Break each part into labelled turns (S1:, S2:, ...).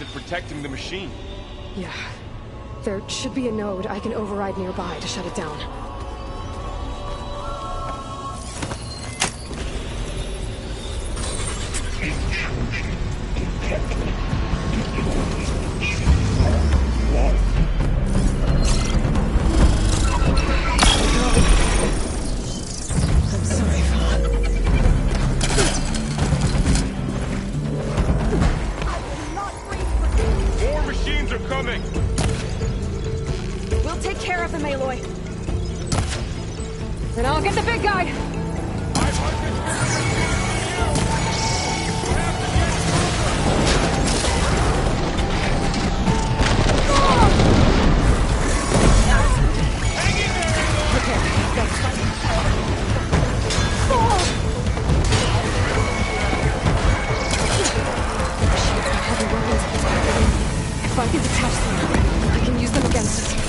S1: is it protecting the machine?
S2: Yeah. There should be a node I can override nearby to shut it down. Then I'll get the big guy! If I can detach them, I can use them against us.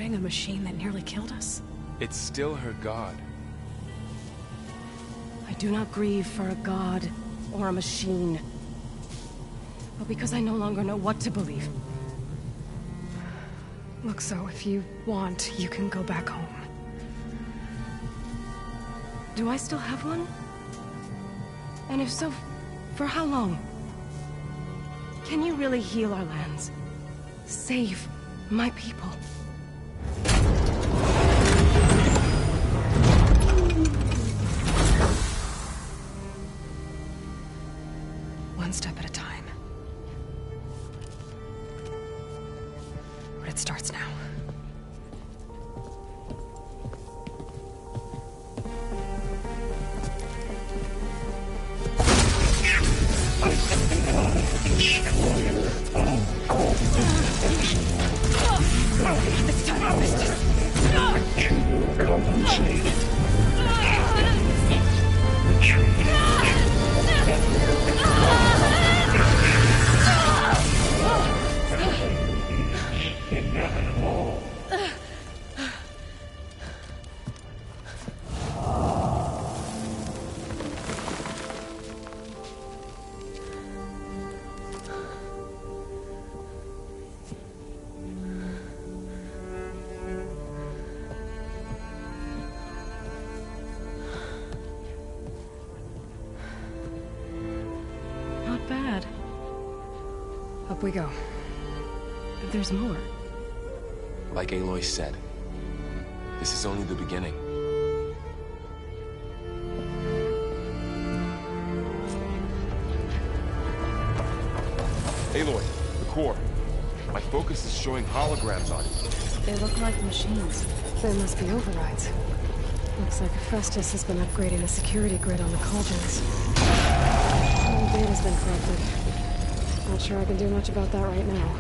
S3: A machine that nearly killed us?
S1: It's still her god.
S2: I do not grieve for a god or a machine, but because I no longer know what to believe. Look, so if you want, you can go back home. Do I still have one? And if so, for how long? Can you really heal our lands? Save my people?
S3: One step at a time. But it starts now.
S4: Destroyer of all. Compensate. Retreat. Inevitable.
S2: Not bad.
S3: Up we go.
S2: There's more.
S1: Like Aloy said, this is only the beginning. Aloy, the core. My focus is showing holograms on it.
S3: They look like machines.
S5: There must be overrides. Looks like Festus has been upgrading the security grid on the cauldrons. All the data's been corrupted. Not sure I can do much about that right now.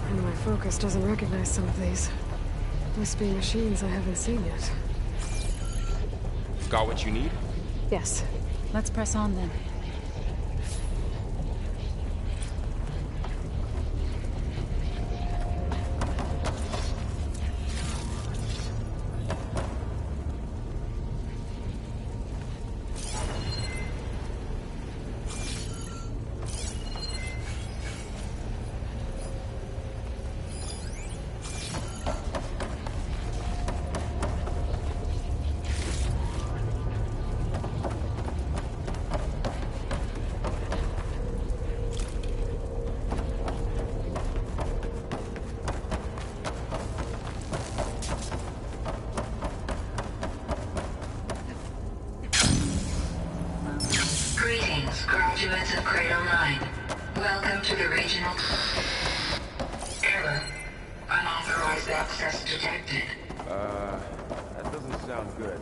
S5: And my focus doesn't recognize some of these. Must be machines I haven't seen yet.
S1: Got what you need?
S5: Yes.
S3: Let's press on then.
S6: Greetings, graduates of Cradle 9. Welcome to the regional... Error. Unauthorized access detected.
S1: That doesn't sound good.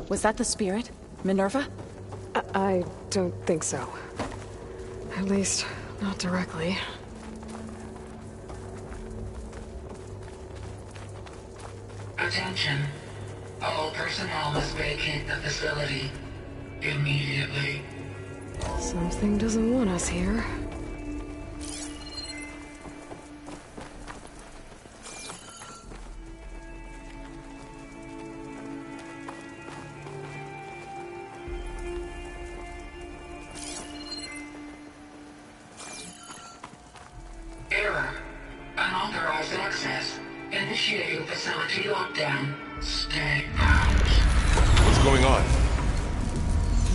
S3: Was that the spirit? Minerva?
S5: I don't think so. At least, not directly.
S6: Attention. All personnel must vacate the facility. Immediately.
S5: Something doesn't want us here.
S6: Error. Unauthorized access. Initiating facility lockdown. Stay out.
S1: What's going on?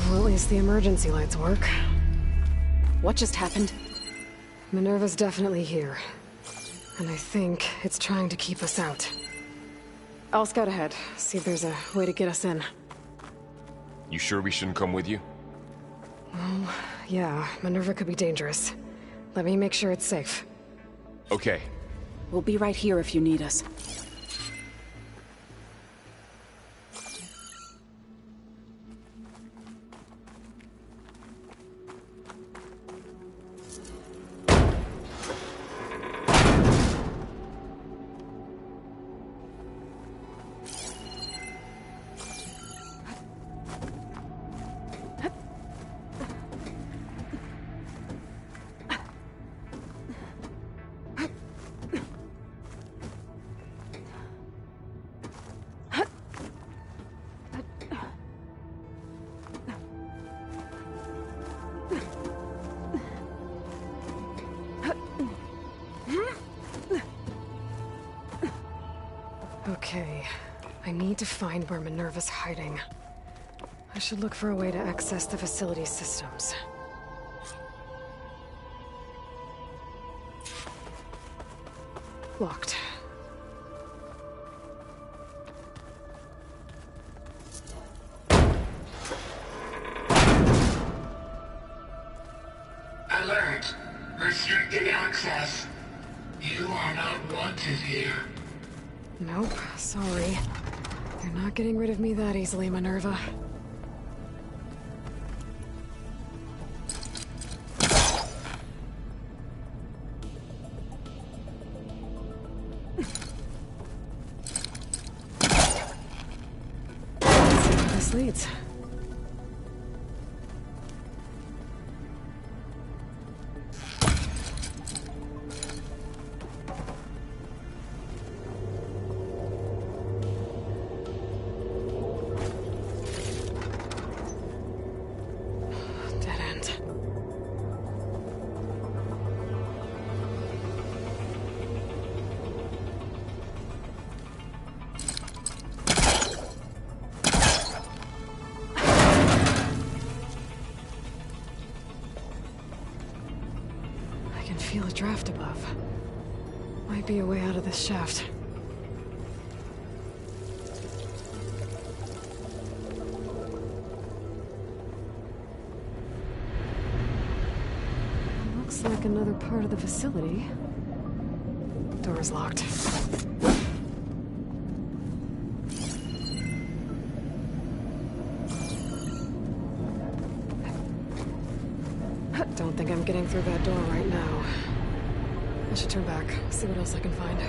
S5: Well, at least the emergency lights work.
S3: What just happened?
S5: Minerva's definitely here. And I think it's trying to keep us out. I'll scout ahead, see if there's a way to get us in.
S1: You sure we shouldn't come with you?
S5: Well, yeah, Minerva could be dangerous. Let me make sure it's safe.
S1: Okay.
S3: We'll be right here if you need us.
S5: Okay, I need to find where Minerva's hiding. I should look for a way to access the facility systems. Locked.
S6: Alert. Restricted access. You are not wanted here.
S5: Nope, sorry. You're not getting rid of me that easily, Minerva. this leads. Dead end. I can feel a draft above. Might be a way out of this shaft. Looks like another part of the facility. Door's locked. Don't think I'm getting through that door right now. I should turn back, see what else I can find.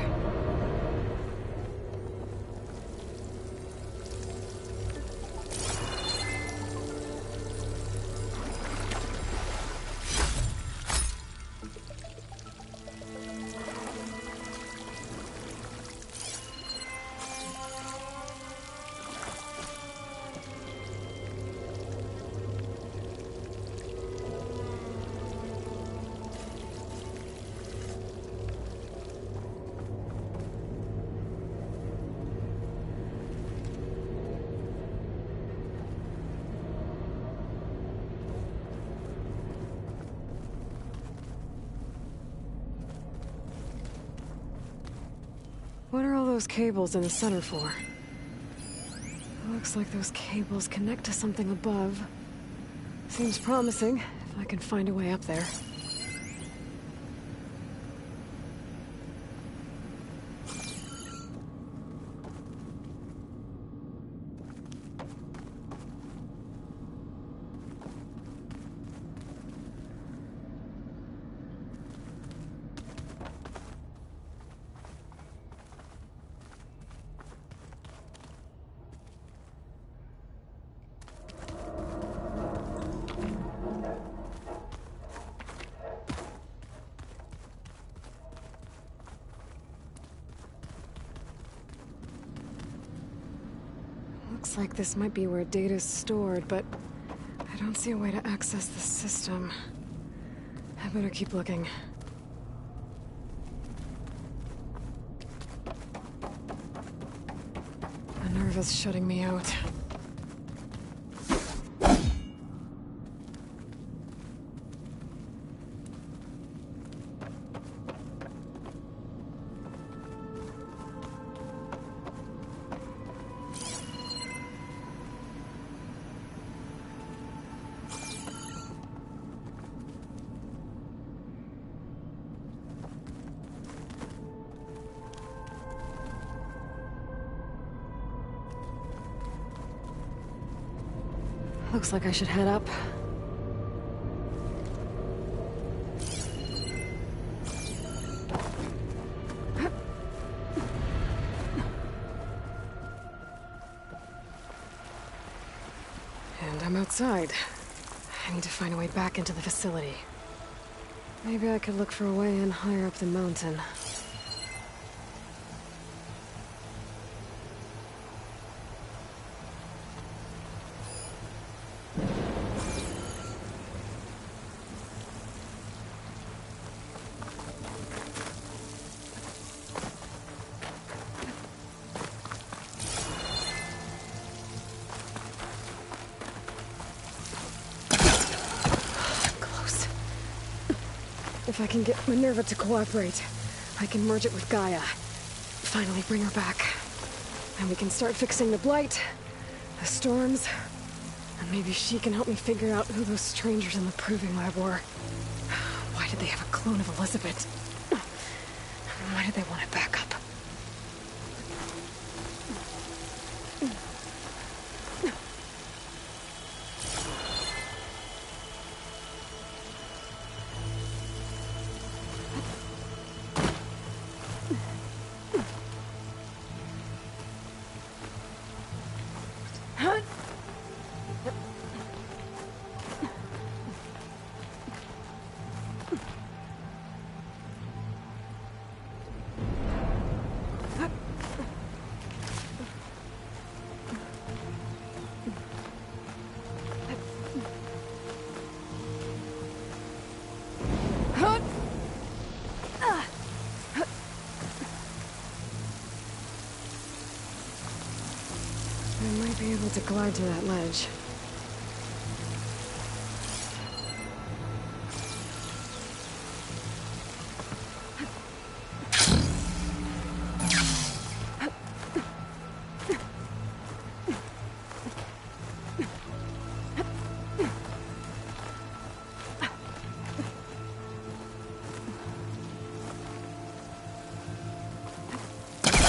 S5: What are all those cables in the center for? Looks like those cables connect to something above. Seems promising, if I can find a way up there. Looks like this might be where data's stored, but I don't see a way to access the system. I better keep looking. Minerva's shutting me out. Looks like I should head up. And I'm outside. I need to find a way back into the facility. Maybe I could look for a way in higher up the mountain. If I can get Minerva to cooperate, I can merge it with Gaia. Finally bring her back. And we can start fixing the blight, the storms, and maybe she can help me figure out who those strangers in the proving lab were. Why did they have a clone of Elizabeth? Why did they want it back up? be able to glide to that ledge.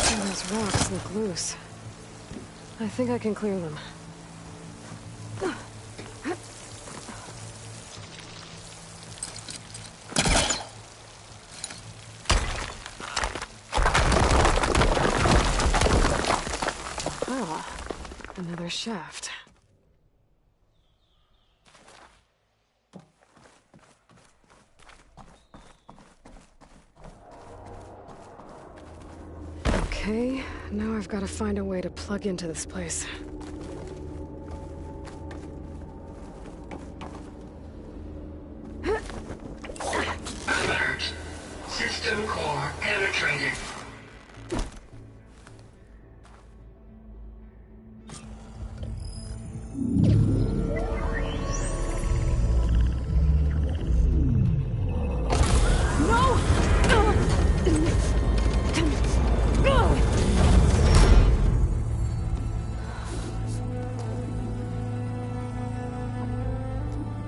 S5: Those rocks look loose. I think I can clear them. Ah, another shaft. Okay, now I've got to find a way to plug into this place.
S6: Alert. System core penetrated.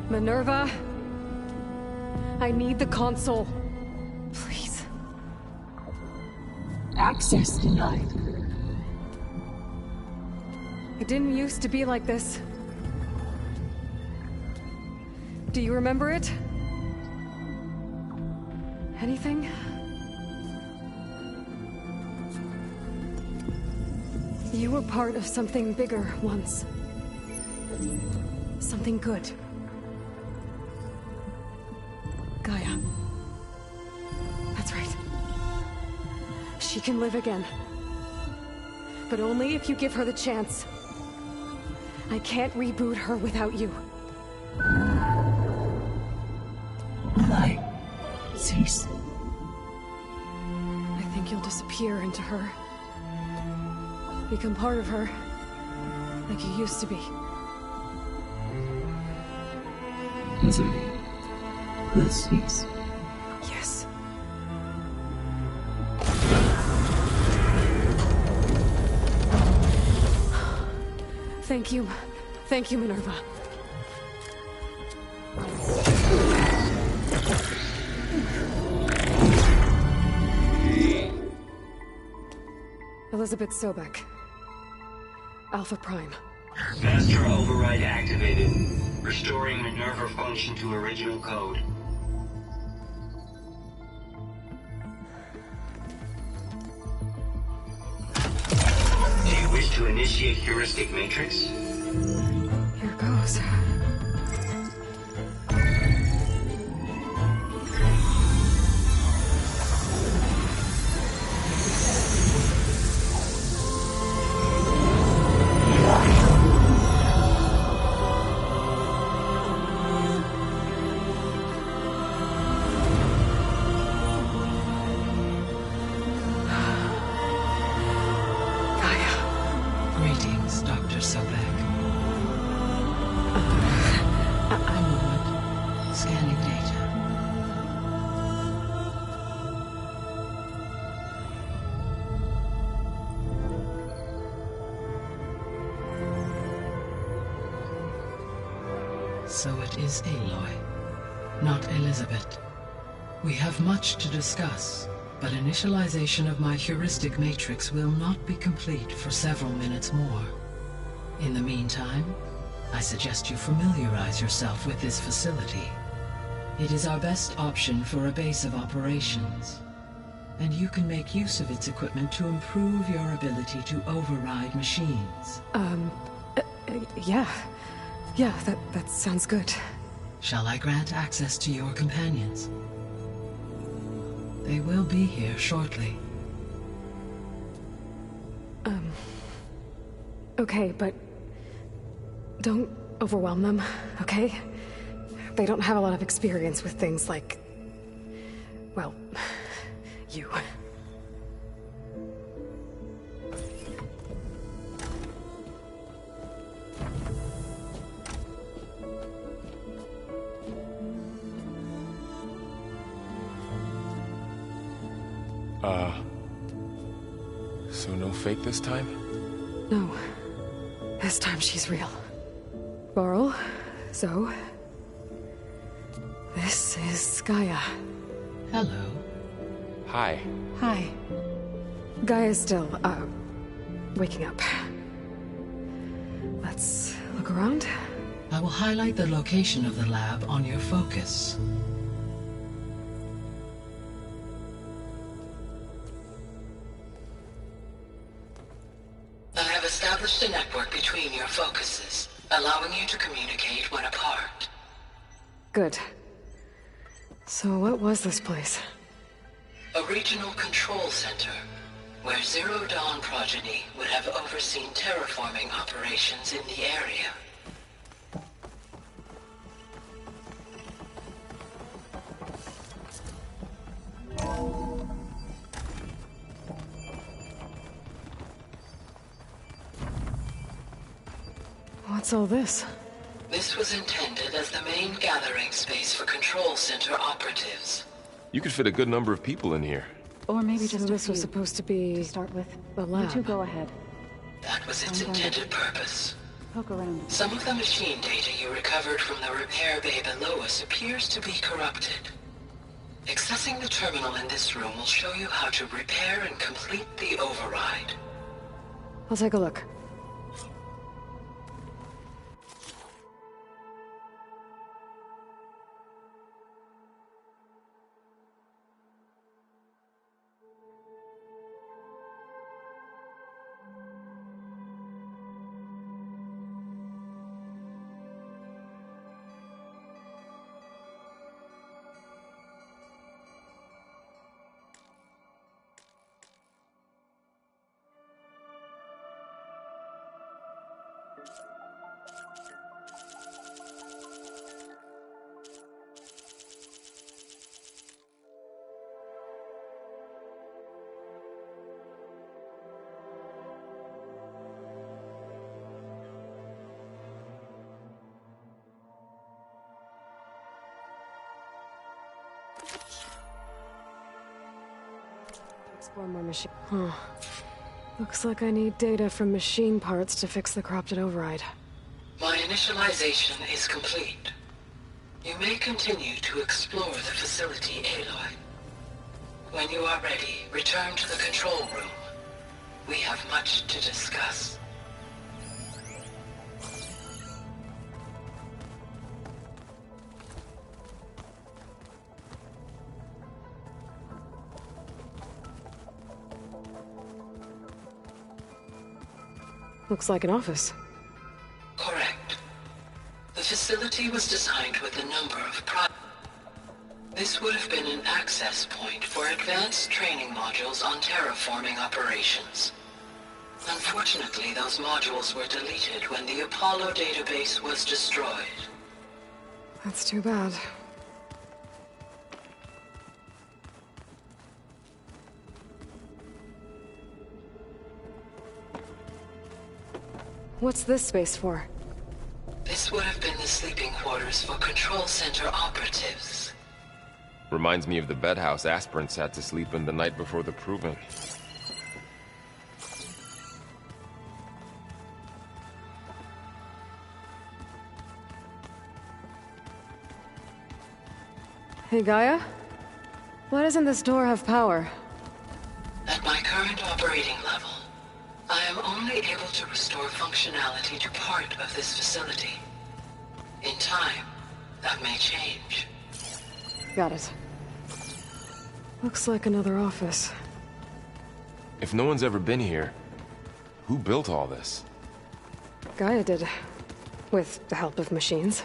S5: Minerva? I need the console. Please.
S4: Access denied.
S5: It didn't used to be like this. Do you remember it? Anything? You were part of something bigger once. Something good. Gaia. That's right. She can live again. But only if you give her the chance. I can't reboot her without you.
S4: Lie. Cease.
S5: I think you'll disappear into her. Become part of her. Like you used to be.
S4: Misery. Will cease.
S5: Yes. Thank you. Thank you, Minerva. Elizabeth Sobek. Alpha Prime.
S7: Master override activated. Restoring Minerva function to original code. Do you wish to initiate heuristic matrix?
S5: Here goes.
S4: Greetings, Dr. Sobek. A moment. Scanning data. So it is Aloy, not Elizabeth. We have much to discuss, but initialization of my heuristic matrix will not be complete for several minutes more. In the meantime, I suggest you familiarize yourself with this facility. It is our best option for a base of operations, and you can make use of its equipment to improve your ability to override machines.
S5: Yeah. Yeah, that sounds good.
S4: Shall I grant access to your companions? They will be here shortly.
S5: Okay, but don't overwhelm them, okay? They don't have a lot of experience with things like, well, you.
S1: So no fake this time?
S5: No. This time she's real. Varl, Zoe. This is Gaia.
S4: Hello.
S1: Hi.
S2: Hi.
S5: Gaia's still, waking up. Let's look around.
S4: I will highlight the location of the lab on your focus. I have established a network between your focuses, allowing you to communicate when apart.
S5: Good. So what was this place?
S4: A regional control center, where Zero Dawn progeny would have overseen terraforming operations in the area.
S5: What's all this?
S4: This was intended as the main gathering space for control center operatives.
S1: You could fit a good number of people in here.
S3: Or maybe
S5: So
S3: just
S5: this was supposed to be
S3: to start with.
S5: the
S3: You two
S5: lab.
S3: go ahead.
S4: That was its
S3: I'm going to-
S4: intended purpose.
S3: Poke around.
S4: Some of the machine data you recovered from the repair bay below us appears to be corrupted. Accessing the terminal in this room will show you how to repair and complete the override.
S5: I'll take a look. Explore more machine. Huh. Looks like I need data from machine parts to fix the corrupted override.
S4: My initialization is complete. You may continue to explore the facility, Aloy. When you are ready, return to the control room. We have much to discuss.
S5: Looks like an office.
S4: Correct. The facility was designed with a number of This would have been an access point for advanced training modules on terraforming operations. Unfortunately, those modules were deleted when the Apollo database was destroyed.
S5: That's too bad. What's this space for?
S4: This would have been the sleeping quarters for control center operatives.
S1: Reminds me of the bedhouse aspirants had to sleep in the night before the proving.
S5: Hey, Gaia? Why doesn't this door have power?
S4: At my current operating level, I am only able to restore functionality to part of this facility. In time, that may change.
S5: Got it. Looks like another office.
S1: If no one's ever been here, who built all this?
S5: Gaia did. With the help of machines.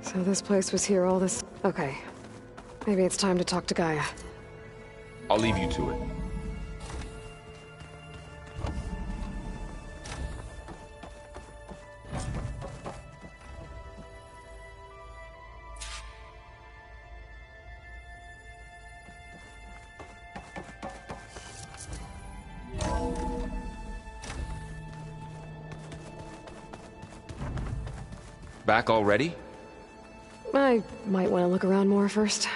S5: So this place was here all this... Okay. Maybe it's time to talk to Gaia.
S1: I'll leave you to it. Back already?
S5: I might want to look around more first.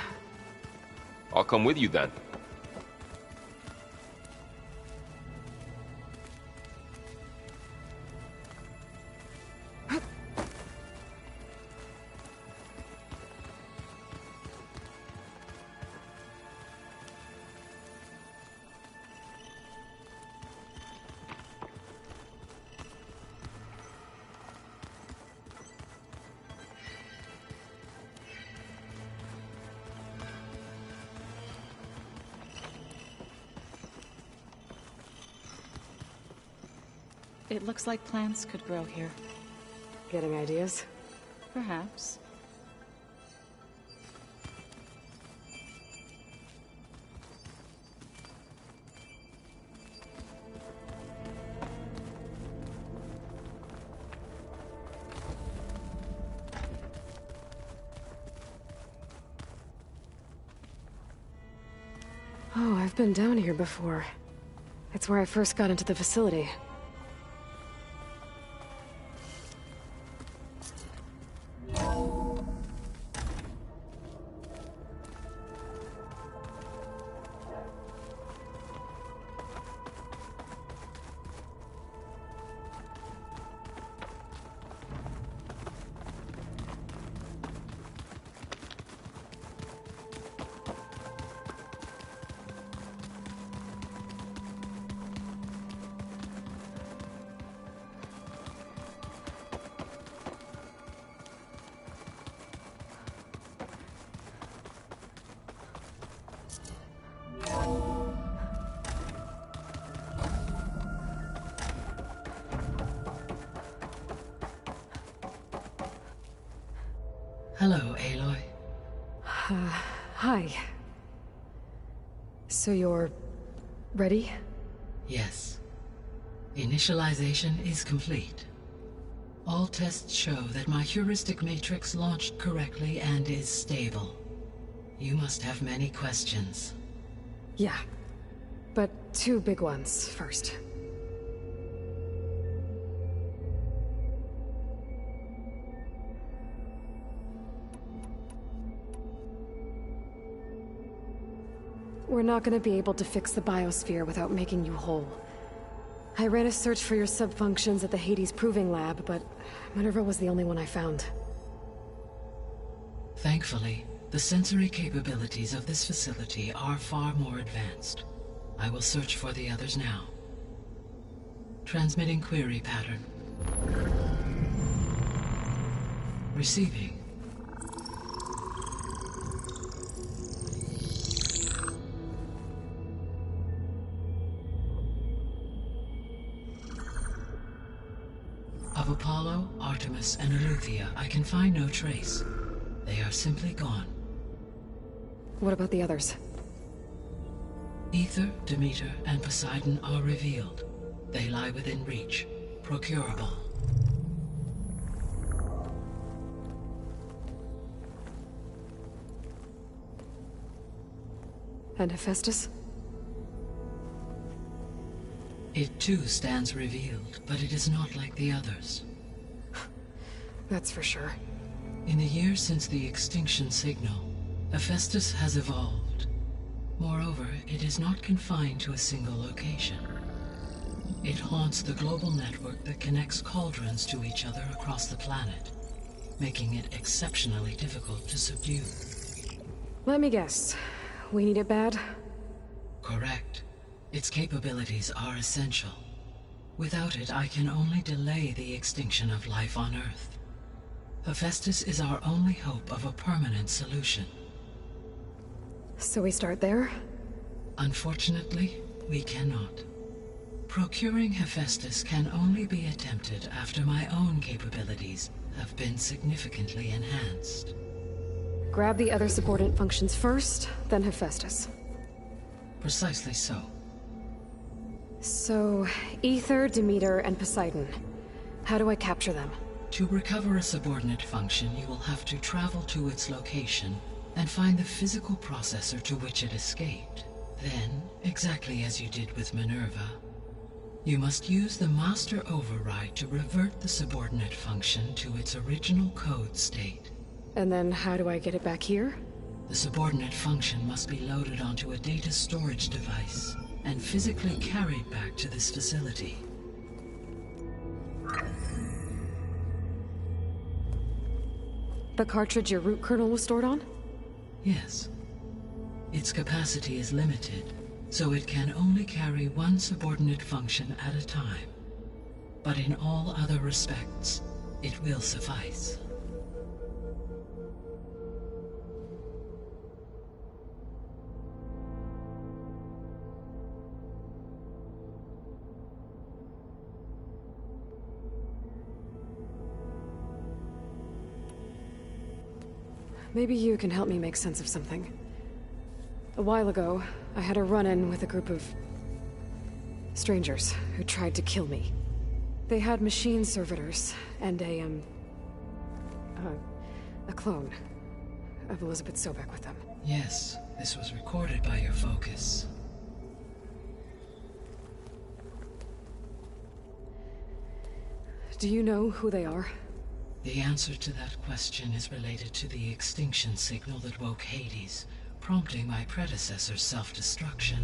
S1: I'll come with you then.
S3: It looks like plants could grow here.
S5: Getting ideas?
S3: Perhaps.
S5: Oh, I've been down here before. It's where I first got into the facility.
S4: Hello, Aloy.
S5: Hi. So you're... ready?
S4: Yes. Initialization is complete. All tests show that my heuristic matrix launched correctly and is stable. You must have many questions.
S5: Yeah. But two big ones first. We're not gonna be able to fix the biosphere without making you whole. I ran a search for your subfunctions at the Hades Proving Lab, but Minerva was the only one I found.
S4: Thankfully, the sensory capabilities of this facility are far more advanced. I will search for the others now. Transmitting query pattern. Receiving. Of Apollo, Artemis, and Eleuthia, I can find no trace. They are simply gone.
S5: What about the others?
S4: Ether, Demeter, and Poseidon are revealed. They lie within reach, procurable.
S5: And Hephaestus?
S4: It too stands revealed, but it is not like the others.
S5: That's for sure.
S4: In the years since the extinction signal, Hephaestus has evolved. Moreover, it is not confined to a single location. It haunts the global network that connects cauldrons to each other across the planet, making it exceptionally difficult to subdue.
S5: Let me guess. We need it bad?
S4: Correct. Its capabilities are essential. Without it, I can only delay the extinction of life on Earth. Hephaestus is our only hope of a permanent solution.
S5: So we start there?
S4: Unfortunately, we cannot. Procuring Hephaestus can only be attempted after my own capabilities have been significantly enhanced.
S5: Grab the other subordinate functions first, then Hephaestus.
S4: Precisely so.
S5: So, Ether, Demeter, and Poseidon. How do I capture them?
S4: To recover a subordinate function, you will have to travel to its location and find the physical processor to which it escaped. Then, exactly as you did with Minerva, You must use the master override to revert the subordinate function to its original code state.
S5: And then how do I get it back here?
S4: The subordinate function must be loaded onto a data storage device and physically carried back to this facility.
S5: The cartridge your root kernel was stored on?
S4: Yes. Its capacity is limited, so it can only carry one subordinate function at a time. But in all other respects, it will suffice.
S5: Maybe you can help me make sense of something. A while ago, I had a run-in with a group of strangers who tried to kill me. They had machine servitors and a clone of Elizabeth Sobek with them.
S4: Yes, this was recorded by your focus.
S5: Do you know who they are?
S4: The answer to that question is related to the extinction signal that woke Hades, prompting my predecessor's self-destruction.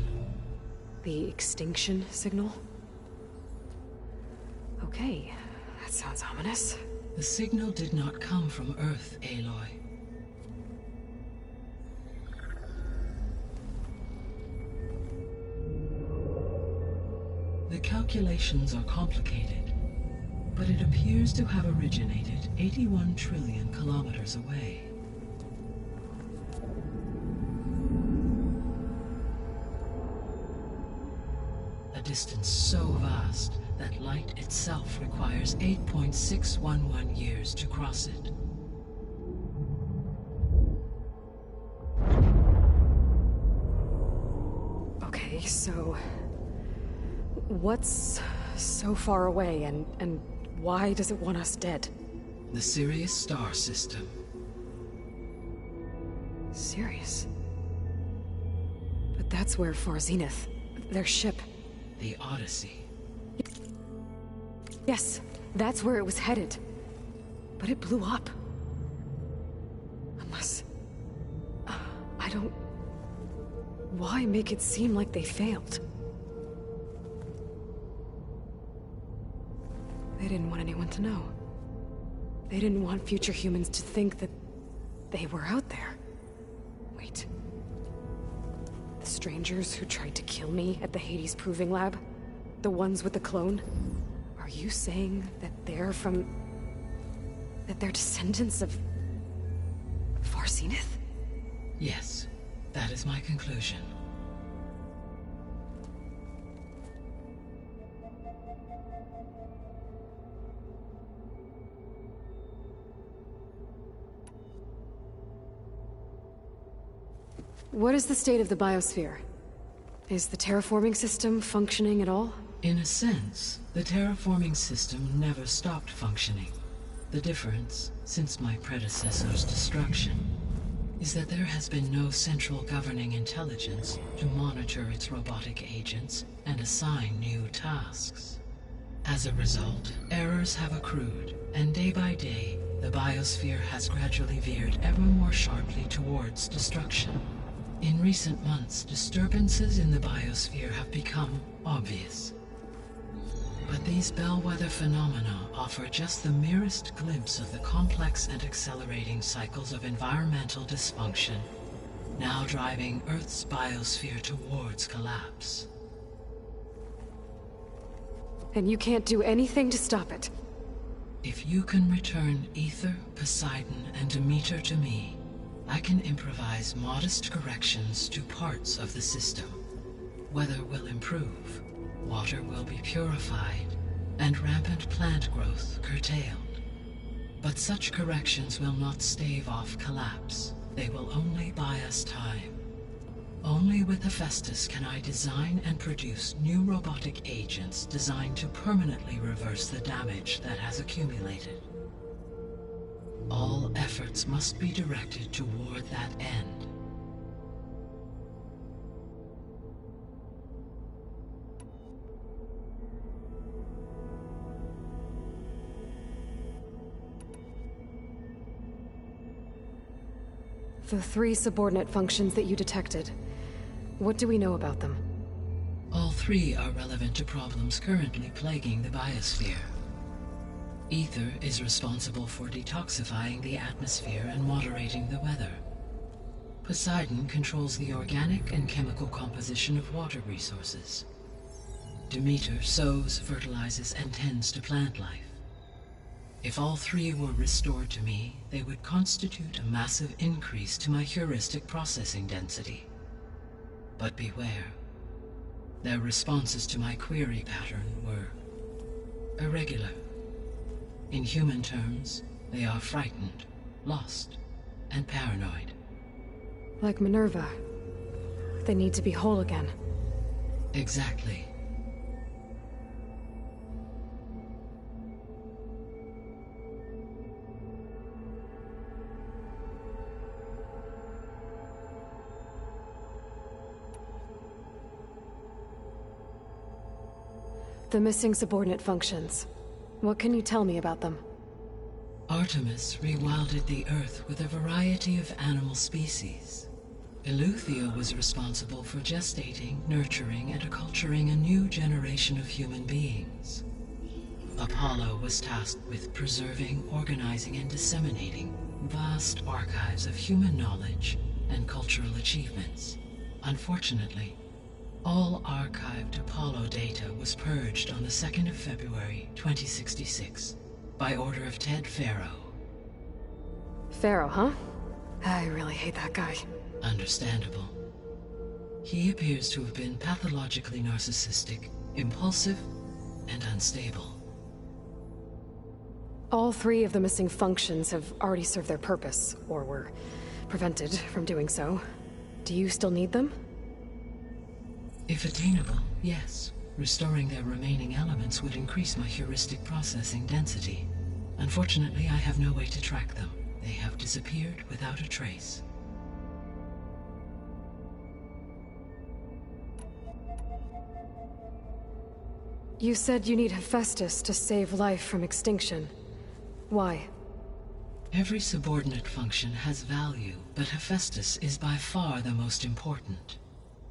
S5: The extinction signal? Okay, that sounds ominous.
S4: The signal did not come from Earth, Aloy. The calculations are complicated, but it appears to have originated 81 trillion kilometers away. A distance so vast that light itself requires 8.611 years to cross it.
S5: Okay, so what's so far away and why does it want us dead?
S4: The Sirius star system.
S5: Sirius? But that's where Far Zenith, their ship.
S4: The Odyssey.
S5: Yes, that's where it was headed. But it blew up. Unless... I don't... Why make it seem like they failed? They didn't want anyone to know. They didn't want future humans to think that they were out there. Wait. The strangers who tried to kill me at the Hades Proving Lab? The ones with the clone? Are you saying that they're from... that they're descendants of... Far Zenith?
S4: Yes, that is my conclusion.
S5: What is the state of the biosphere? Is the terraforming system functioning at all?
S4: In a sense, the terraforming system never stopped functioning. The difference, since my predecessor's destruction, is that there has been no central governing intelligence to monitor its robotic agents and assign new tasks. As a result, errors have accrued, and day by day, the biosphere has gradually veered ever more sharply towards destruction. In recent months, disturbances in the biosphere have become obvious. But these bellwether phenomena offer just the merest glimpse of the complex and accelerating cycles of environmental dysfunction, now driving Earth's biosphere towards collapse.
S5: And you can't do anything to stop it?
S4: If you can return Ether, Poseidon, and Demeter to me, I can improvise modest corrections to parts of the system. Weather will improve, water will be purified, and rampant plant growth curtailed. But such corrections will not stave off collapse. They will only buy us time. Only with Hephaestus can I design and produce new robotic agents designed to permanently reverse the damage that has accumulated. All efforts must be directed toward that end.
S5: The 3 subordinate functions that you detected. What do we know about them?
S4: All 3 are relevant to problems currently plaguing the biosphere. Ether is responsible for detoxifying the atmosphere and moderating the weather. Poseidon controls the organic and chemical composition of water resources. Demeter sows, fertilizes, and tends to plant life. If all 3 were restored to me, they would constitute a massive increase to my heuristic processing density. But beware. Their responses to my query pattern were irregular. In human terms, they are frightened, lost, and paranoid.
S5: Like Minerva. They need to be whole again.
S4: Exactly.
S5: The missing subordinate functions. What can you tell me about them?
S4: Artemis rewilded the Earth with a variety of animal species. Eleuthia was responsible for gestating, nurturing, and acculturating a new generation of human beings. Apollo was tasked with preserving, organizing, and disseminating vast archives of human knowledge and cultural achievements. Unfortunately, all archived Apollo data was purged on the 2nd of February, 2066, by order of Ted Faro.
S5: Pharaoh, huh? I really hate that guy.
S4: Understandable. He appears to have been pathologically narcissistic, impulsive, and unstable.
S5: All 3 of the missing functions have already served their purpose, or were prevented from doing so. Do you still need them?
S4: If attainable, yes. Restoring their remaining elements would increase my heuristic processing density. Unfortunately, I have no way to track them. They have disappeared without a trace.
S5: You said you need Hephaestus to save life from extinction. Why?
S4: Every subordinate function has value, but Hephaestus is by far the most important.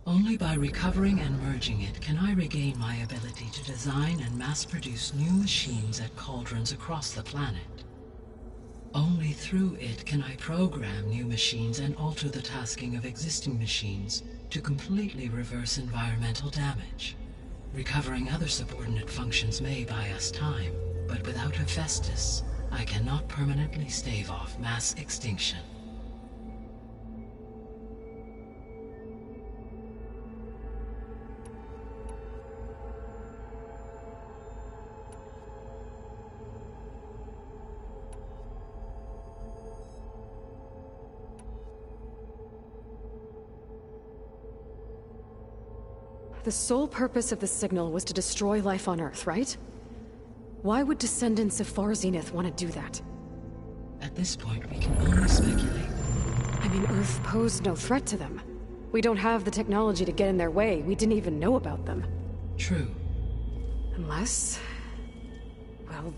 S4: Only by recovering and merging it can I regain my ability to design and mass-produce new machines at cauldrons across the planet. Only through it can I program new machines and alter the tasking of existing machines to completely reverse environmental damage. Recovering other subordinate functions may buy us time, but without Hephaestus, I cannot permanently stave off mass extinction.
S5: The sole purpose of the signal was to destroy life on Earth, right? Why would descendants of Far Zenith want to do that?
S4: At this point, we can only speculate.
S5: I mean, Earth posed no threat to them. We don't have the technology to get in their way. We didn't even know about them.
S4: True.
S5: Unless... well...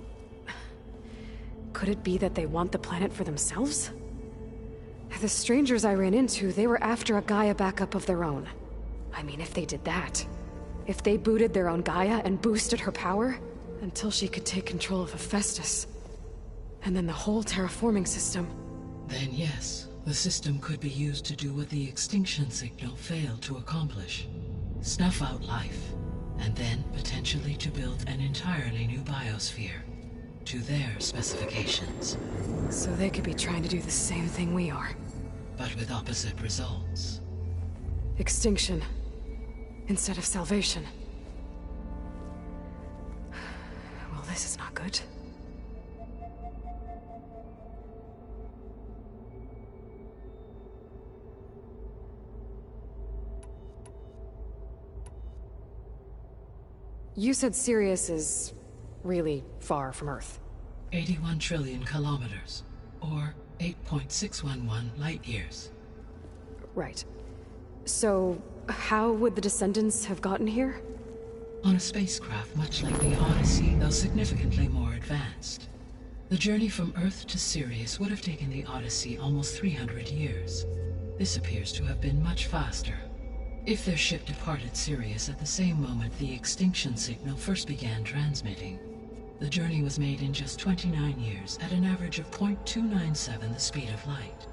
S5: could it be that they want the planet for themselves? The strangers I ran into, they were after a Gaia backup of their own. I mean, if they did that... if they booted their own Gaia and boosted her power... until she could take control of Hephaestus. And then the whole terraforming system.
S4: Then yes, the system could be used to do what the extinction signal failed to accomplish. Snuff out life, and then potentially to build an entirely new biosphere. To their specifications.
S5: So they could be trying to do the same thing we are.
S4: But with opposite results.
S5: Extinction. Instead of salvation. Well, this is not good. You said Sirius is really far from Earth.
S4: 81 trillion kilometers, or 8.611 light years.
S5: Right. So, how would the descendants have gotten here?
S4: On a spacecraft much like the Odyssey, though significantly more advanced. The journey from Earth to Sirius would have taken the Odyssey almost 300 years. This appears to have been much faster. If their ship departed Sirius at the same moment the extinction signal first began transmitting, the journey was made in just 29 years at an average of 0.297 the speed of light.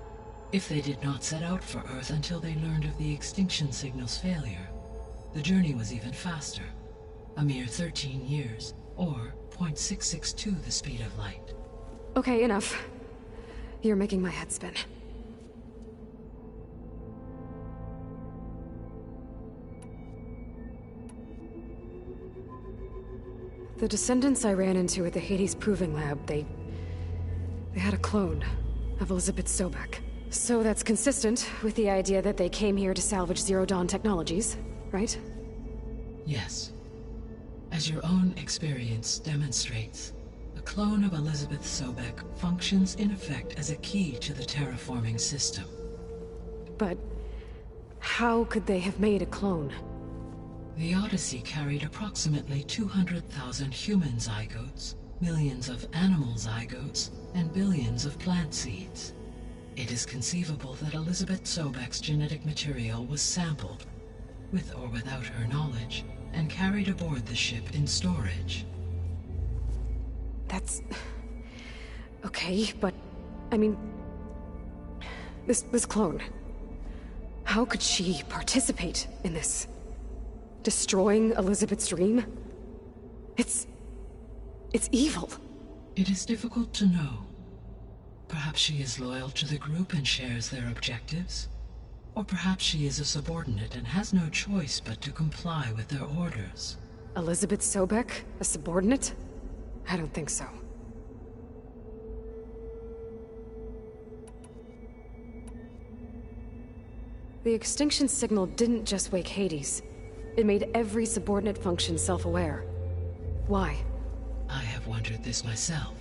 S4: If they did not set out for Earth until they learned of the extinction signal's failure, the journey was even faster, a mere 13 years, or 0.662 the speed of light.
S5: Okay, enough. You're making my head spin. The descendants I ran into at the Hades Proving Lab, they had a clone of Elizabeth Sobek. So that's consistent with the idea that they came here to salvage Zero Dawn technologies, right?
S4: Yes. As your own experience demonstrates, a clone of Elizabeth Sobek functions in effect as a key to the terraforming system.
S5: But how could they have made a clone?
S4: The Odyssey carried approximately 200,000 human zygotes, millions of animal zygotes, and billions of plant seeds. It is conceivable that Elizabeth Sobek's genetic material was sampled, with or without her knowledge, and carried aboard the ship in storage.
S5: That's... okay, but... I mean... This clone... How could she participate in this? Destroying Elizabeth's dream? It's evil.
S4: It is difficult to know. Perhaps she is loyal to the group and shares their objectives. Or perhaps she is a subordinate and has no choice but to comply with their orders.
S5: Elizabeth Sobek? A subordinate? I don't think so. The extinction signal didn't just wake Hades. It made every subordinate function self-aware. Why?
S4: I have wondered this myself.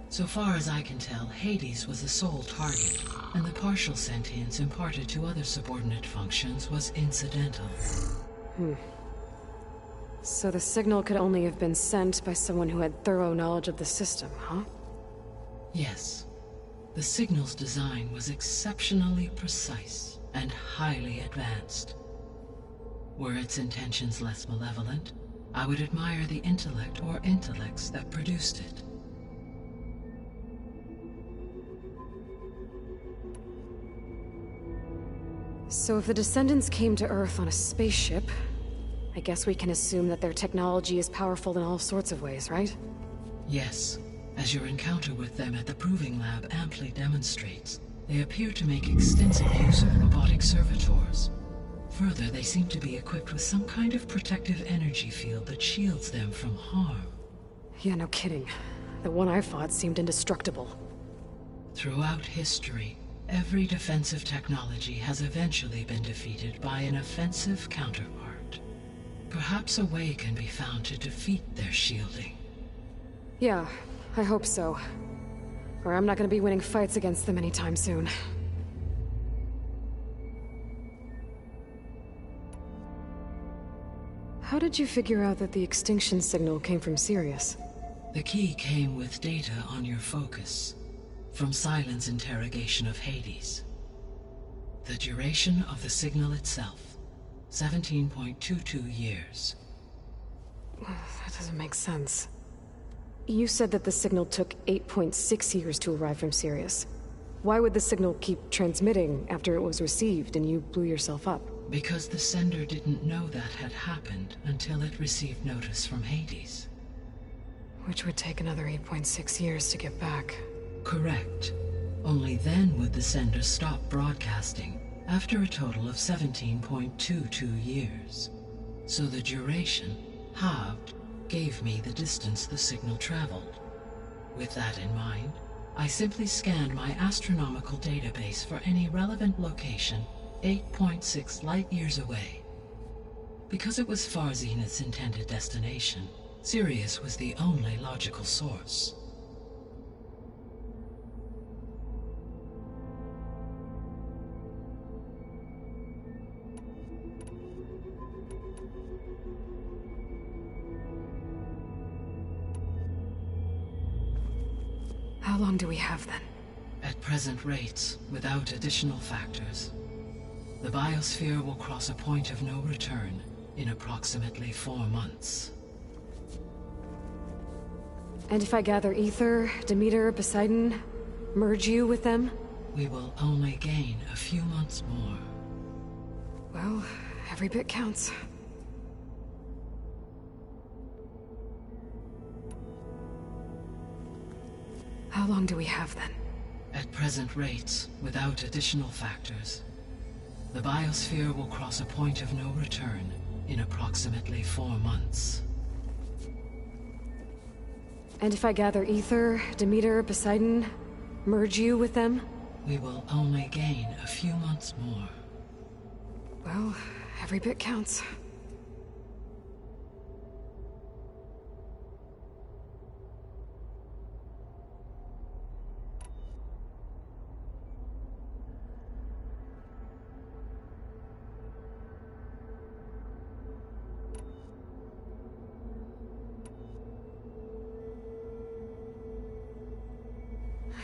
S4: So far as I can tell, Hades was the sole target, and the partial sentience imparted to other subordinate functions was incidental.
S5: So the signal could only have been sent by someone who had thorough knowledge of the system, huh?
S4: Yes. The signal's design was exceptionally precise and highly advanced. Were its intentions less malevolent, I would admire the intellect or intellects that produced it.
S5: So if the descendants came to Earth on a spaceship, I guess we can assume that their technology is powerful in all sorts of ways, right?
S4: Yes. As your encounter with them at the Proving Lab amply demonstrates, they appear to make extensive use of robotic servitors. Further, they seem to be equipped with some kind of protective energy field that shields them from harm.
S5: Yeah, no kidding. The one I fought seemed indestructible.
S4: Throughout history, every defensive technology has eventually been defeated by an offensive counterpart. Perhaps a way can be found to defeat their shielding.
S5: Yeah, I hope so. Or I'm not gonna be winning fights against them anytime soon. How did you figure out that the extinction signal came from Sirius?
S4: The key came with data on your focus, from Silent's interrogation of Hades. The duration of the signal itself, 17.22 years.
S5: That doesn't make sense. You said that the signal took 8.6 years to arrive from Sirius. Why would the signal keep transmitting after it was received and you blew yourself up?
S4: Because the sender didn't know that had happened until it received notice from Hades.
S5: Which would take another 8.6 years to get back.
S4: Correct. Only then would the sender stop broadcasting, after a total of 17.22 years. So the duration, halved, gave me the distance the signal traveled. With that in mind, I simply scanned my astronomical database for any relevant location 8.6 light-years away. Because it was far Zenith's intended destination, Sirius was the only logical source.
S5: How long do we have then?
S4: At present rates, without additional factors, the biosphere will cross a point of no return in approximately 4 months.
S5: And if I gather Ether, Demeter, Poseidon, merge you with them?
S4: We will only gain a few months more.
S5: Well, every bit counts. How long do we have then?
S4: At present rates, without additional factors, the biosphere will cross a point of no return in approximately 4 months.
S5: And if I gather Ether, Demeter, Poseidon, merge you with them?
S4: We will only gain a few months more.
S5: Well, every bit counts.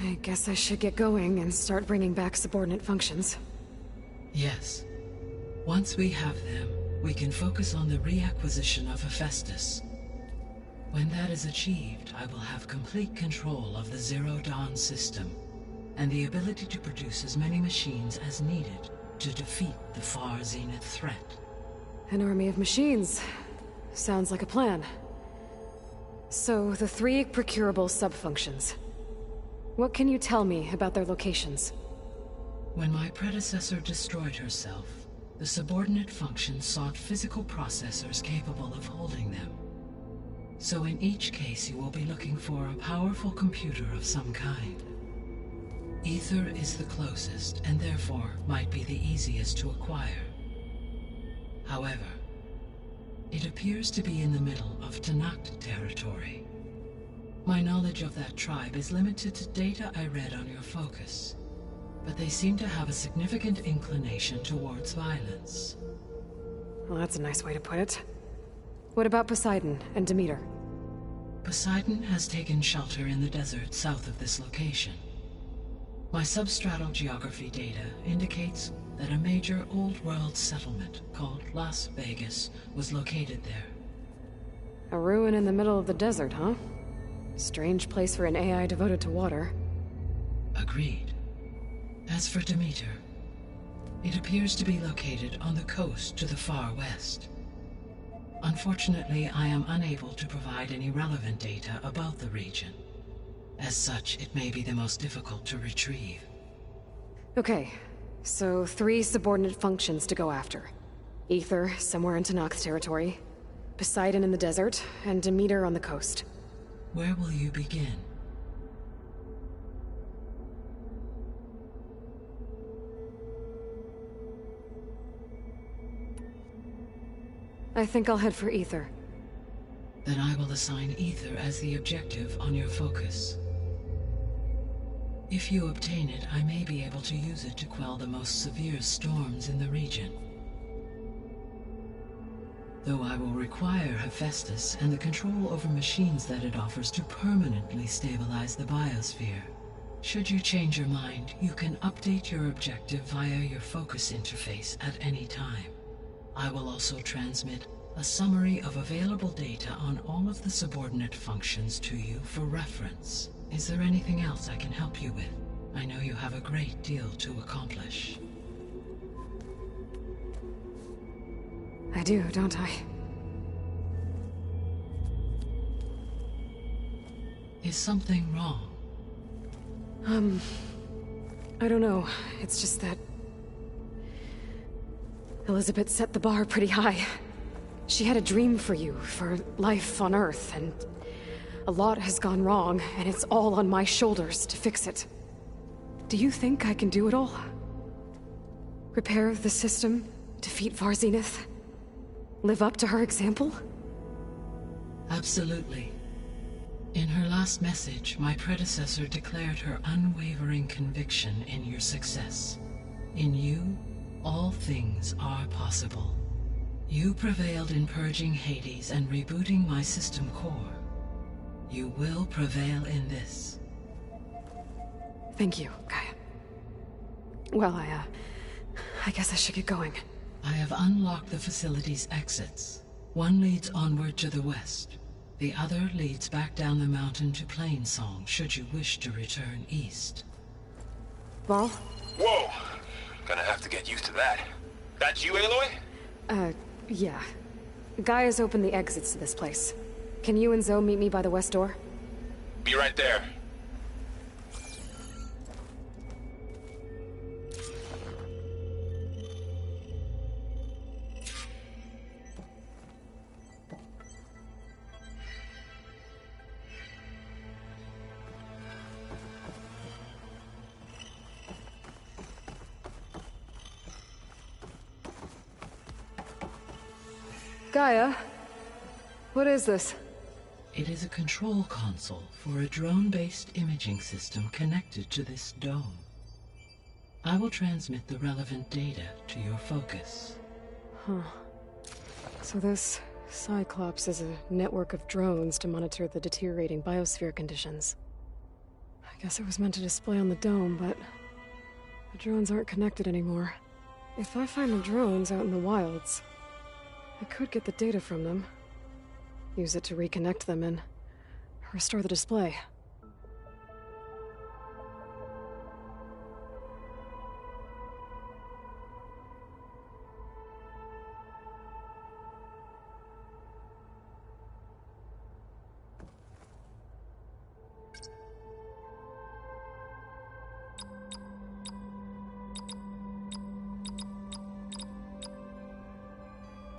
S5: I guess I should get going and start bringing back subordinate functions.
S4: Yes. Once we have them, we can focus on the reacquisition of Hephaestus. When that is achieved, I will have complete control of the Zero Dawn system, and the ability to produce as many machines as needed to defeat the Far Zenith threat.
S5: An army of machines. Sounds like a plan. So, the 3 procurable sub-functions. What can you tell me about their locations?
S4: When my predecessor destroyed herself, the subordinate functions sought physical processors capable of holding them. So in each case you will be looking for a powerful computer of some kind. Ether is the closest, and therefore might be the easiest to acquire. However, it appears to be in the middle of Tanakh territory. My knowledge of that tribe is limited to data I read on your focus, but they seem to have a significant inclination towards violence.
S5: Well, that's a nice way to put it. What about Poseidon and Demeter?
S4: Poseidon has taken shelter in the desert south of this location. My substratal geography data indicates that a major old-world settlement called Las Vegas was located there.
S5: A ruin in the middle of the desert, huh? Strange place for an AI devoted to water.
S4: Agreed. As for Demeter, it appears to be located on the coast to the far west. Unfortunately, I am unable to provide any relevant data about the region. As such, it may be the most difficult to retrieve.
S5: Okay, so 3 subordinate functions to go after. Ether, somewhere in Tanakh territory. Poseidon in the desert, and Demeter on the coast.
S4: Where will you begin?
S5: I think I'll head for Ether.
S4: Then I will assign Ether as the objective on your focus. If you obtain it, I may be able to use it to quell the most severe storms in the region. Though I will require Hephaestus and the control over machines that it offers to permanently stabilize the biosphere. Should you change your mind, you can update your objective via your focus interface at any time. I will also transmit a summary of available data on all of the subordinate functions to you for reference. Is there anything else I can help you with? I know you have a great deal to accomplish.
S5: I do, don't I?
S4: Is something wrong?
S5: I don't know. It's just that Elizabeth set the bar pretty high. She had a dream for you, for life on Earth, and a lot has gone wrong, and it's all on my shoulders to fix it. Do you think I can do it all? Repair the system, defeat Far Zenith? Live up to her example?
S4: Absolutely. In her last message, my predecessor declared her unwavering conviction in your success. In you, all things are possible. You prevailed in purging Hades and rebooting my system core. You will prevail in this.
S5: Thank you, Gaia. Well, I guess I should get going.
S4: I have unlocked the facility's exits. One leads onward to the west. The other leads back down the mountain to Plainsong, should you wish to return east.
S5: Varl?
S1: Whoa! Gonna have to get used to that. That's you, Aloy?
S5: Yeah. Gaia's opened the exits to this place. Can you and Zoe meet me by the west door?
S1: Be right there.
S5: Gaia? What is this?
S4: It is a control console for a drone-based imaging system connected to this dome. I will transmit the relevant data to your focus.
S5: Huh. So this Cyclops is a network of drones to monitor the deteriorating biosphere conditions. I guess it was meant to display on the dome, but the drones aren't connected anymore. If I find the drones out in the wilds, I could get the data from them, use it to reconnect them and restore the display.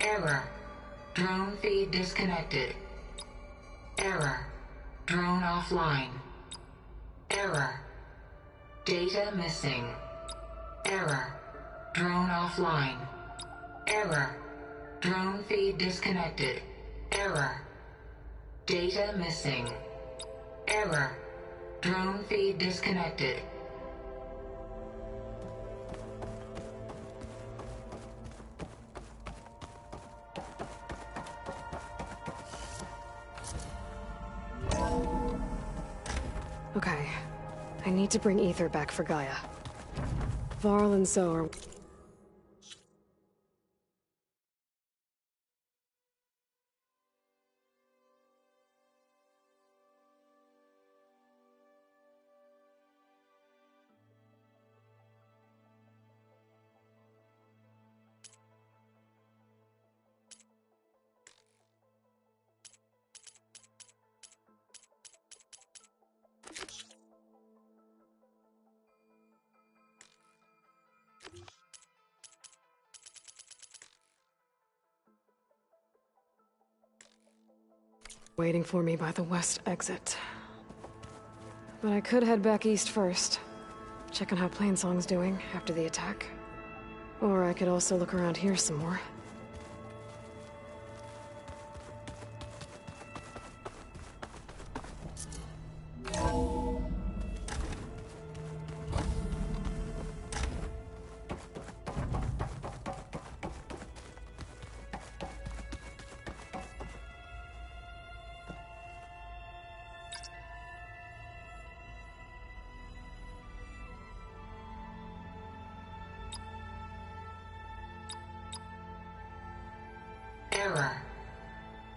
S6: Error. Drone feed disconnected. Error. Drone offline. Error. Data missing. Error. Drone offline. Error. Drone feed disconnected. Error. Data missing. Error. Drone feed disconnected.
S5: Okay. I need to bring Ether back for Gaia. Varl and Zoe are... waiting for me by the west exit. But I could head back east first, check on how Plainsong's doing after the attack. Or I could also look around here some more.
S6: Error.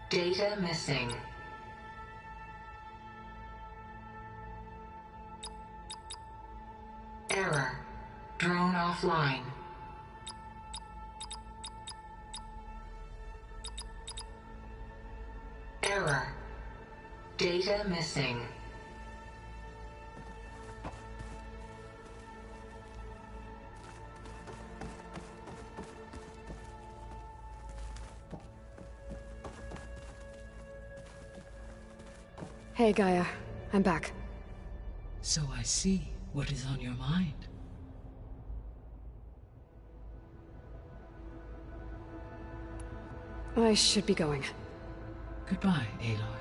S6: Data missing. Error. Drone offline. Error. Data missing.
S5: Hey, Gaia. I'm back.
S4: So I see what is on your mind.
S5: I should be going.
S4: Goodbye, Aloy.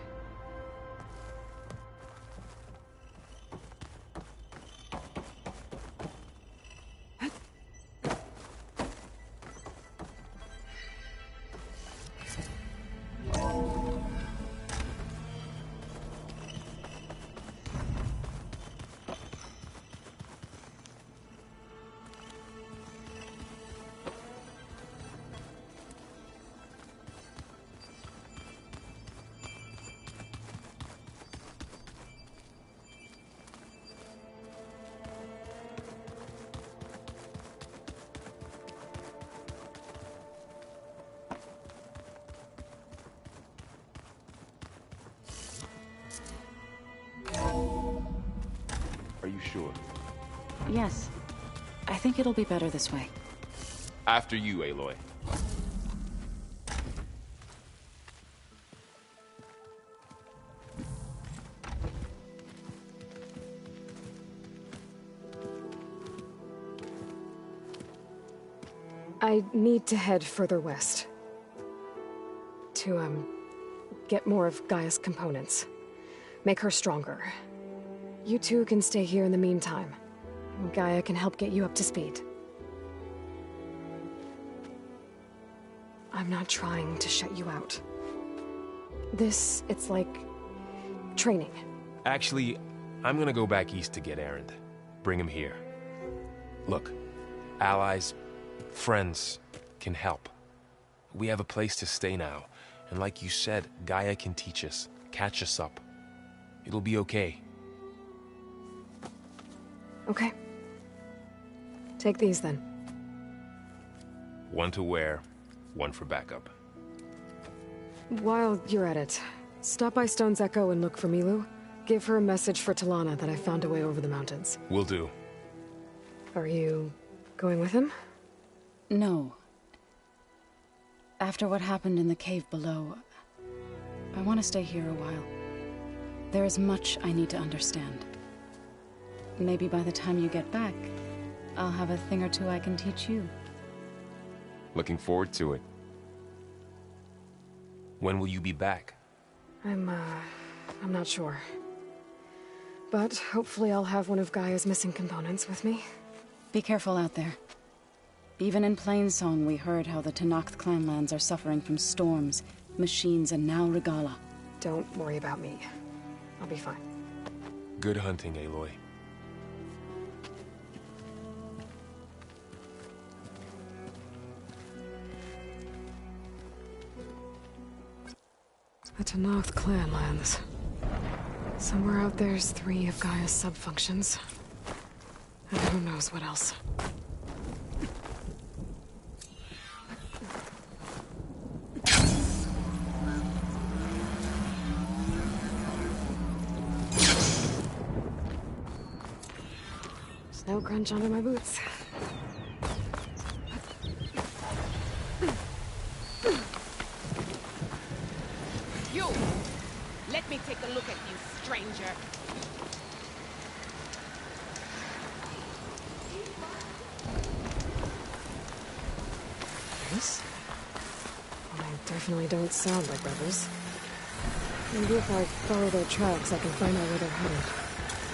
S1: sure?
S3: Yes. I think it'll be better this way.
S1: After you, Aloy.
S5: I need to head further west. To, get more of Gaia's components. Make her stronger. You two can stay here in the meantime. Gaia can help get you up to speed. I'm not trying to shut you out. It's like... training.
S1: Actually, I'm gonna go back east to get Erend. Bring him here. Look, allies, friends can help. We have a place to stay now, and like you said, Gaia can teach us, catch us up. It'll be okay.
S5: Okay. Take these then.
S1: One to wear, one for backup.
S5: While you're at it, stop by Stone's Echo and look for Milu. Give her a message for Talana that I found a way over the mountains.
S1: Will do.
S5: Are you going with him?
S3: No. After what happened in the cave below, I want to stay here a while. There is much I need to understand. Maybe by the time you get back, I'll have a thing or two I can teach you.
S1: Looking forward to it. When will you be back?
S5: I'm not sure. But hopefully I'll have one of Gaia's missing components with me.
S3: Be careful out there. Even in Plainsong, we heard how the Tenakth clanlands are suffering from storms, machines, and now Regala.
S5: Don't worry about me. I'll be fine.
S1: Good hunting, Aloy.
S5: The Tenakth clanlands. Somewhere out there's 3 of Gaia's sub-functions. And who knows what else. Snow crunch under my boots.
S8: You! Let me take a look at you, stranger.
S5: Yes? Well, they definitely don't sound like rebels. Maybe if I follow their tracks, I can find out where they're headed.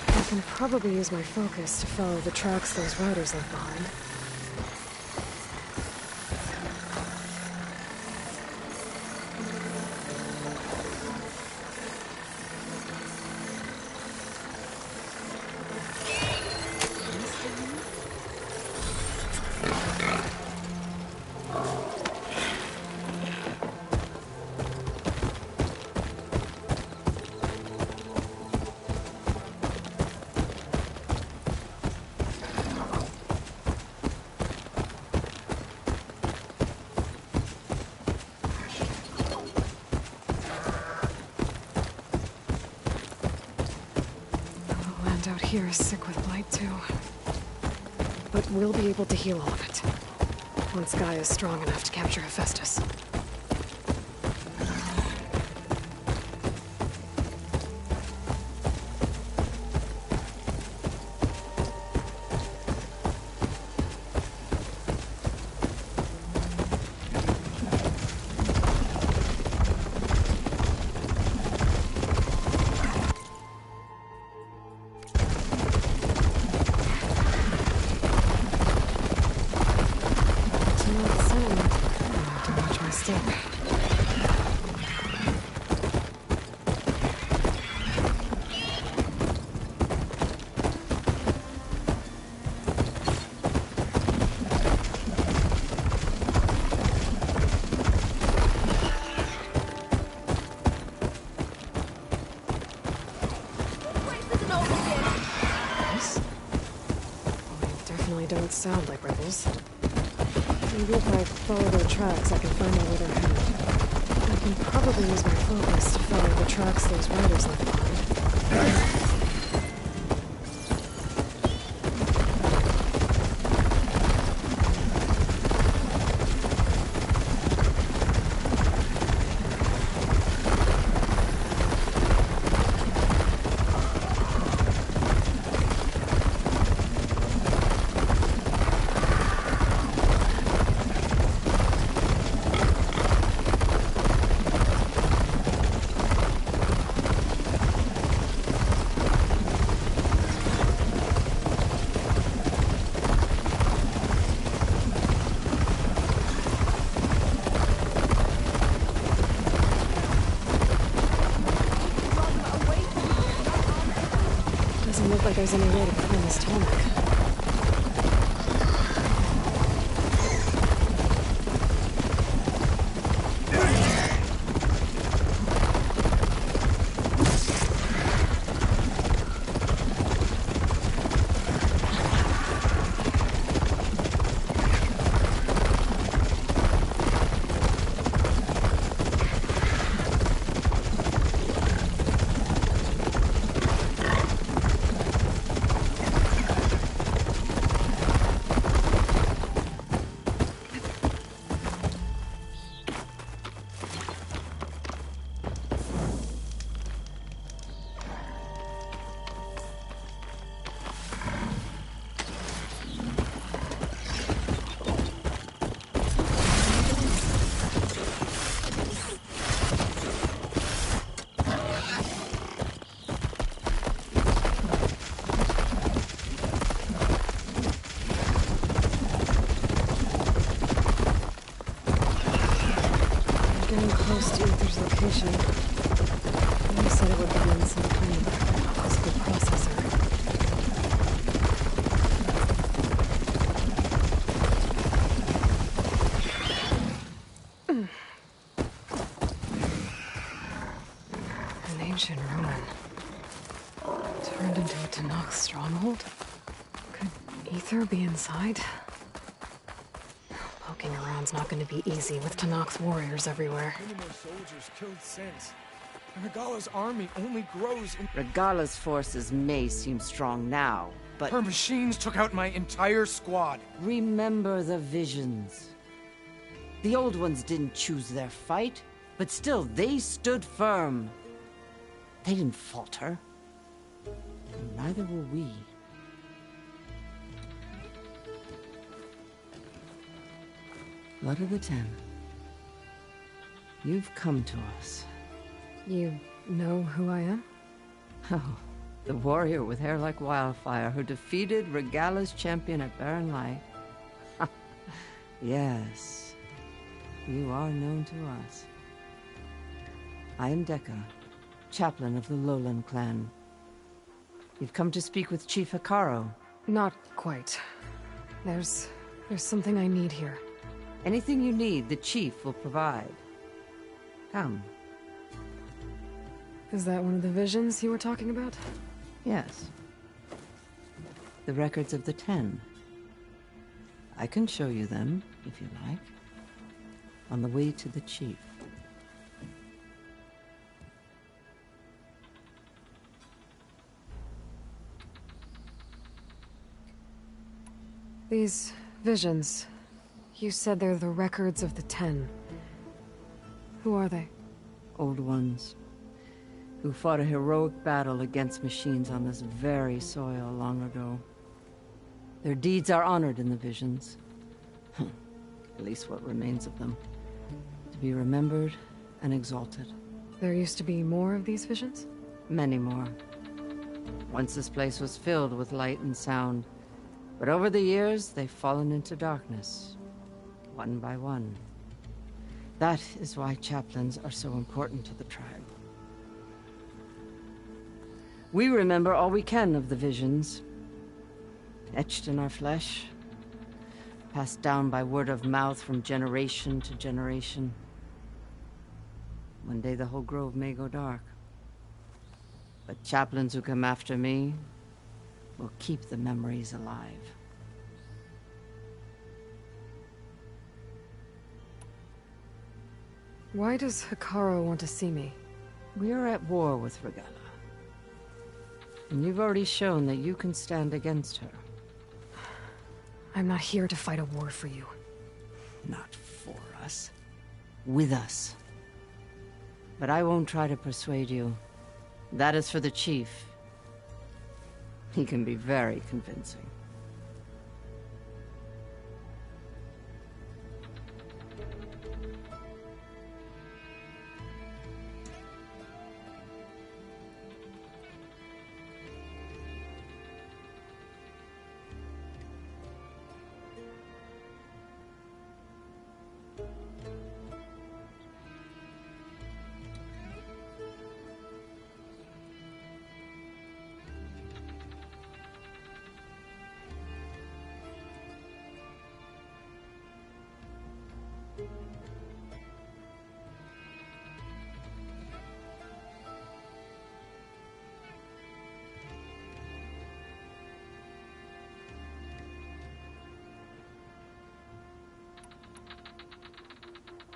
S5: I can probably use my focus to follow the tracks those riders left behind. Out here is sick with blight too. But we'll be able to heal all of it. Once Gaia is strong enough to capture Hephaestus. Don't sound like rebels. Maybe if I follow their tracks, I can find out where they're headed. I can probably use my focus to follow the tracks those riders left behind. Doesn't look like there's any way to climb this tarmac. Getting close to Ether's location. You said it would be in some kind of physical processor. An ancient ruin. Turned into a Tanakh stronghold? Could Ether be inside? Poking around's not going to be easy with Tanakh's warriors everywhere.
S9: Many more soldiers killed since. And Regala's army only grows in...
S10: Regala's forces may seem strong now, but...
S9: Her machines took out my entire squad.
S10: Remember the visions. The old ones didn't choose their fight, but still, they stood firm. They didn't falter. And neither will we. Blood of the Ten. You've come to us.
S5: You know who I am?
S10: Oh, the warrior with hair like wildfire who defeated Regala's champion at Barren Light. Yes, you are known to us. I am Dekka, chaplain of the Lowland clan. You've come to speak with Chief Hikaro.
S5: Not quite. There's something I need here.
S10: Anything you need, the chief will provide. Come.
S5: Is that one of the visions you were talking about?
S10: Yes. The records of the 10. I can show you them, if you like. On the way to the chief.
S5: These visions... You said they're the records of the 10. Who are they?
S10: Old ones. Who fought a heroic battle against machines on this very soil long ago. Their deeds are honored in the visions. At least what remains of them. To be remembered and exalted.
S5: There used to be more of these visions?
S10: Many more. Once this place was filled with light and sound. But over the years, they've fallen into darkness. One by one. That is why chaplains are so important to the tribe. We remember all we can of the visions. Etched in our flesh. Passed down by word of mouth from generation to generation. One day the whole grove may go dark. But chaplains who come after me will keep the memories alive.
S5: Why does Hikaro want to see me?
S10: We're at war with Regala. And you've already shown that you can stand against her.
S5: I'm not here to fight a war for you.
S10: Not for us. With us. But I won't try to persuade you. That is for the chief. He can be very convincing.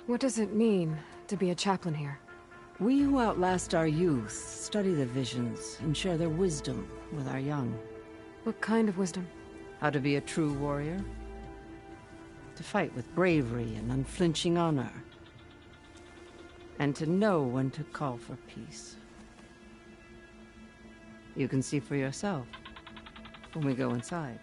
S5: What does it mean to be a chaplain here?
S10: We who outlast our youth study the visions and share their wisdom with our young.
S5: What kind of wisdom?
S10: How to be a true warrior. To fight with bravery and unflinching honor. And to know when to call for peace. You can see for yourself when we go inside.